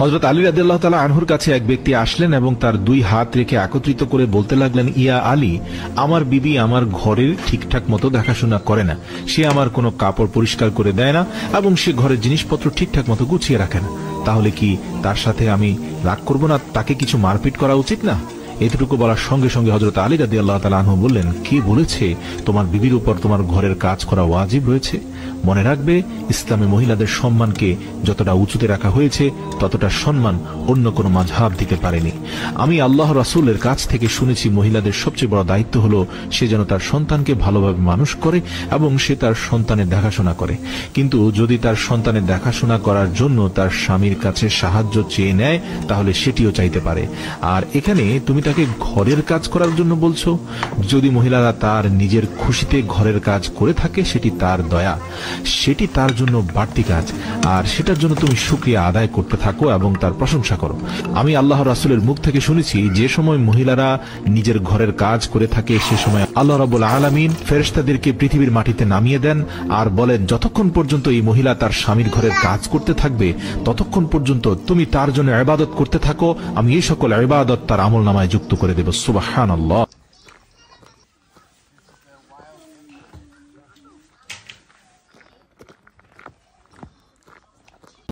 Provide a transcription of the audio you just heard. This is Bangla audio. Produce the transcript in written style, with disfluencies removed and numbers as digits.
হযরত আলী রাদিয়াল্লাহু তাআলা আনহুর কাছে এক ব্যক্তি আসলেন এবং তার দুই হাত রেখে একত্রিত করে বলতে লাগলেন, ইয়া আলী, আমার বিবি আমার ঘরের ঠিকঠাক মতো দেখাশোনা করে না, সে আমার কোনো কাপড় পরিষ্কার করে দেয় না এবং সে ঘরের জিনিসপত্র ঠিকঠাক মতো গুছিয়ে রাখে না। তাহলে কি তার সাথে আমি রাগ করব না? তাকে কিছু মারপিট করা উচিত না? এতটুকু বলার সঙ্গে সঙ্গে হযরত আলী রাদিয়াল্লাহু তাআলা আনহু বললেন, কে বলেছে তোমার বিবির উপর তোমার ঘরের কাজ করা ওয়াজিব রয়েছে? মনে রাখবে, ইসলামে মহিলাদের সম্মানকে যতটা উঁচুতে রাখা হয়েছে ততটা সম্মান অন্য কোনো মাযহাব দিতে পারেনি। আমি আল্লাহ রাসূলের কাছ থেকে শুনেছি, মহিলাদের সবচেয়ে বড় দায়িত্ব হলো সে যেন তার সন্তানকে ভালোভাবে মানুষ করে এবং সে তার সন্তানের দেখাশোনা করে। কিন্তু যদি তার সন্তানের দেখাশোনা করার জন্য তার স্বামীর কাছে সাহায্য চেয়ে নেয়, তাহলে সেটিও চাইতে পারে। আর এখানে তুমি তাকে ঘরের কাজ করার জন্য বলছো। যদি মহিলারা তার নিজের খুশিতে ঘরের কাজ করে থাকে, সেটি তার দয়া, সেটি তার জন্য বাড়তি কাজ, আর সেটার জন্য তুমি শুকরিয়া আদায় করতে থাকো এবং তার প্রশংসা করো। আমি আল্লাহ রাসূলের মুখ থেকে শুনেছি, যে সময় মহিলারা নিজের ঘরের কাজ করে থাকে সে সময় আল্লাহ রাব্বুল আলামিন ফেরেশতাদেরকে পৃথিবীর মাটিতে নামিয়ে দেন আর বলেন, যতক্ষণ পর্যন্ত এই মহিলা তার স্বামীর ঘরের কাজ করতে থাকবে ততক্ষণ পর্যন্ত তুমি তার জন্য ইবাদত করতে থাকো, আমি এই সকল ইবাদত তার আমলনামায় যুক্ত করে দেব। সুবহানাল্লাহ।